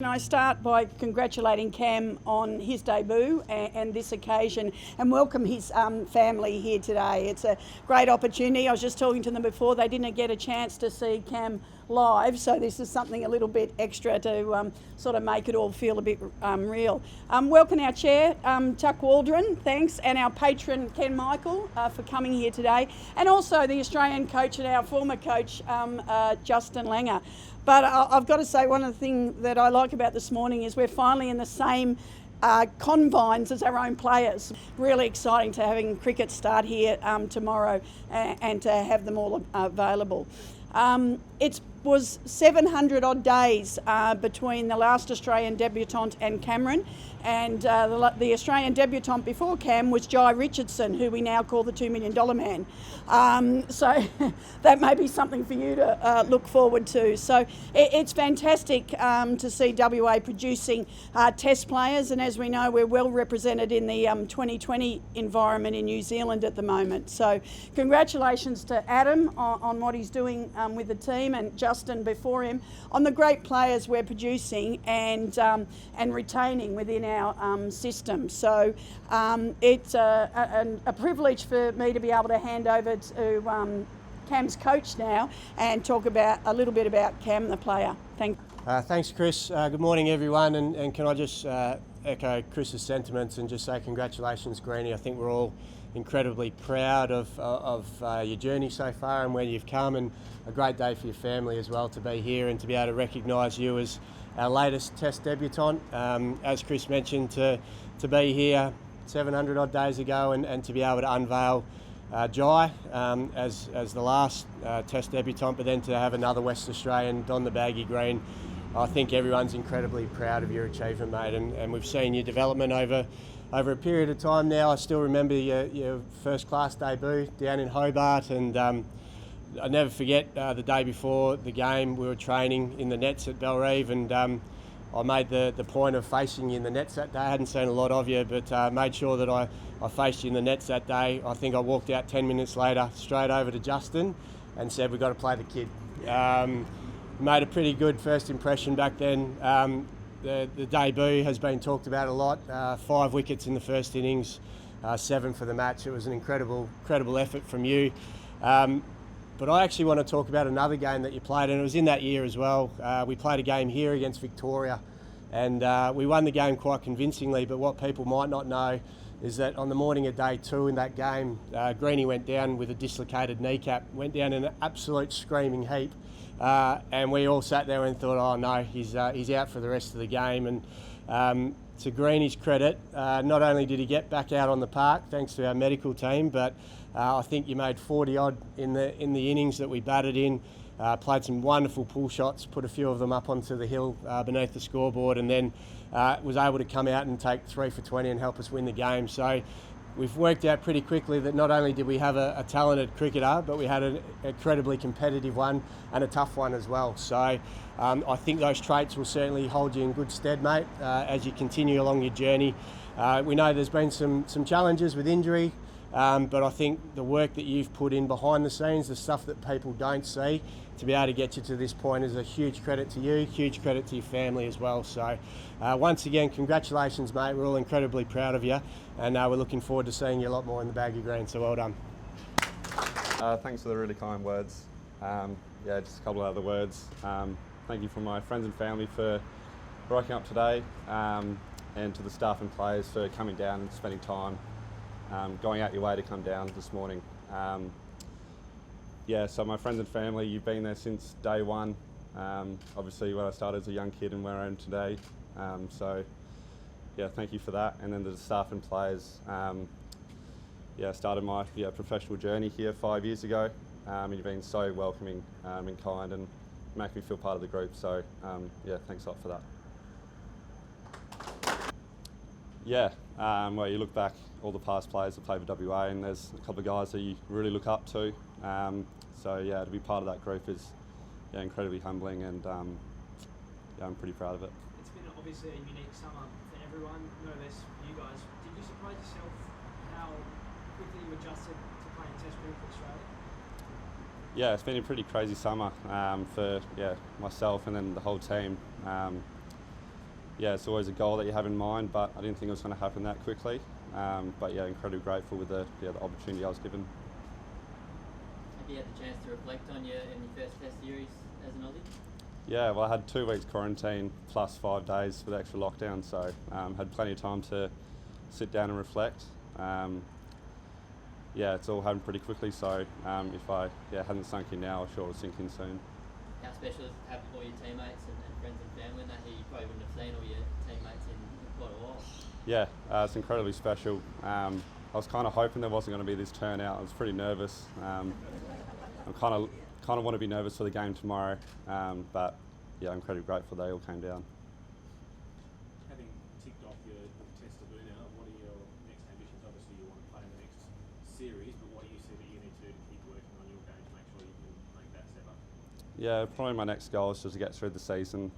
Can I start by congratulating Cam on his debut and this occasion, and welcome his family here today. It's a great opportunity. I was just talking to them before, they didn't get a chance to see Cam live, so this is something a little bit extra to sort of make it all feel a bit real. Welcome our chair, Chuck Waldron, thanks, and our patron Ken Michael for coming here today, and also the Australian coach and our former coach Justin Langer. But I've got to say, one of the things that I like about this morning is we're finally in the same confines as our own players. Really exciting to having cricket start here tomorrow and to have them all available. It was 700 odd days between the last Australian debutant and Cameron, and the Australian debutant before Cam was Jai Richardson, who we now call the $2 million man. So that may be something for you to look forward to. So it's fantastic to see WA producing test players, and as we know, we're well represented in the 2020 environment in New Zealand at the moment. So congratulations to Adam on what he's doing with the team, and Justin before him, on the great players we're producing and retaining within our system. So it's a privilege for me to be able to hand over to Cam's coach now and talk about a little bit about Cam the player. Thanks, Chris. Good morning, everyone, and can I just echo Chris's sentiments and just say congratulations, Greenie. I think we're all incredibly proud of your journey so far and where you've come, and a great day for your family as well to be here and to be able to recognise you as our latest Test debutant. As Chris mentioned, to be here 700 odd days ago and to be able to unveil Jai as the last Test debutant, but then to have another West Australian don the baggy green. I think everyone's incredibly proud of your achievement, mate, and we've seen your development over a period of time now. I still remember your first class debut down in Hobart, and I never forget the day before the game we were training in the nets at Bellerive, and I made the point of facing you in the nets that day. I hadn't seen a lot of you, but made sure that I faced you in the nets that day. I think I walked out 10 minutes later straight over to Justin and said, we've got to play the kid. Made a pretty good first impression back then. The debut has been talked about a lot. 5 wickets in the first innings, 7 for the match. It was an incredible effort from you. But I actually want to talk about another game that you played, and it was in that year as well. We played a game here against Victoria, and we won the game quite convincingly. But what people might not know is that on the morning of day 2 in that game, Greenie went down with a dislocated kneecap, went down in an absolute screaming heap. And we all sat there and thought, oh no, he's out for the rest of the game. And to Greenie's credit, not only did he get back out on the park thanks to our medical team, but I think you made 40 odd in the innings that we batted in. Played some wonderful pull shots, put a few of them up onto the hill beneath the scoreboard, and then was able to come out and take 3 for 20 and help us win the game. So we've worked out pretty quickly that not only did we have a talented cricketer, but we had an incredibly competitive one and a tough one as well. So I think those traits will certainly hold you in good stead, mate, as you continue along your journey. We know there's been some challenges with injury, but I think the work that you've put in behind the scenes, the stuff that people don't see, to be able to get you to this point is a huge credit to you, huge credit to your family as well. So once again, congratulations, mate. We're all incredibly proud of you, and we're looking forward to seeing you a lot more in the baggy green, so well done. Thanks for the really kind words. Just a couple of other words. Thank you from my friends and family for rocking up today, and to the staff and players for coming down and spending time, going out your way to come down this morning. So my friends and family, you've been there since day one. Obviously when I started as a young kid and where I am today. Thank you for that. And then the staff and players, I started my professional journey here 5 years ago. And you've been so welcoming and kind and make me feel part of the group. So thanks a lot for that. You look back, all the past players that played for WA, and there's a couple of guys that you really look up to. To be part of that group is incredibly humbling, and I'm pretty proud of it. It's been obviously a unique summer for everyone, no less for you guys. Did you surprise yourself how quickly you adjusted to playing Test cricket for Australia? Yeah, it's been a pretty crazy summer for myself and then the whole team. yeah, it's always a goal that you have in mind, but I didn't think it was going to happen that quickly. But yeah, incredibly grateful with the opportunity I was given. Have you had the chance to reflect on your first Test series as an Aussie? Yeah, well, I had 2 weeks quarantine plus 5 days for the extra lockdown, so had plenty of time to sit down and reflect. Yeah, it's all happened pretty quickly, so if I hadn't sunk in now, I'm sure it would sink in soon. How special is it to have all your teammates and friends and family in that? You probably wouldn't have seen all your teammates in quite a while. Yeah, it's incredibly special. I was kind of hoping there wasn't going to be this turnout. I was pretty nervous. I'm kind of want to be nervous for the game tomorrow, but yeah, I'm incredibly grateful they all came down. Having ticked off your Test debut now, what are your next ambitions? Obviously you want to play in the next series, but what do you see that you need to do to keep working on your game to make sure you can make that step up? Yeah, probably my next goal is just to get through the season.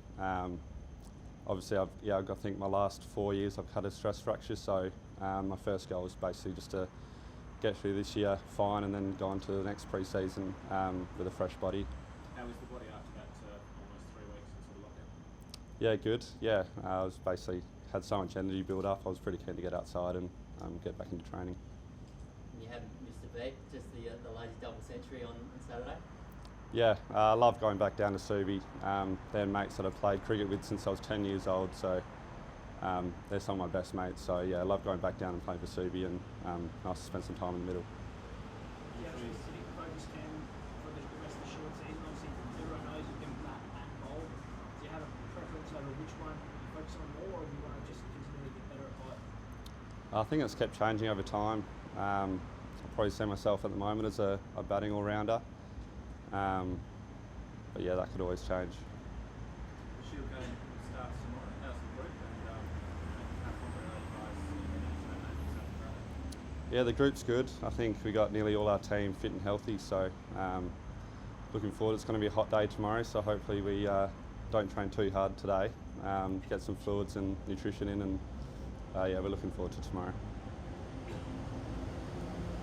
Obviously, I think my last 4 years I've had a stress fracture, so my first goal is basically just to get through this year fine and then go on to the next pre-season with a fresh body. How is the body after that almost 3 weeks into the lockdown? Yeah, good. Yeah, I was basically had so much energy build up. I was pretty keen to get outside and get back into training. You haven't missed a beat, just the lazy double century on Saturday. Yeah, I love going back down to Subi. They're mates that I've played cricket with since I was 10 years old, so they're some of my best mates. So yeah, I love going back down and playing for Subi, and nice to spend some time in the middle. Do you have a specific focus, Cam, for the rest of the short season? Obviously, everyone knows you can bat and bowl. Do you have a preference over which one you focus on more, or do you want to just continue to get better at both? I think it's kept changing over time. I probably see myself at the moment as a batting all-rounder. But yeah, that could always change. The Shield game starts tomorrow. How's the group and how confident are you guys in that? Yeah, the group's good. I think we got nearly all our team fit and healthy, so looking forward. It's going to be a hot day tomorrow, so hopefully we don't train too hard today. Get some fluids and nutrition in, and yeah, we're looking forward to tomorrow.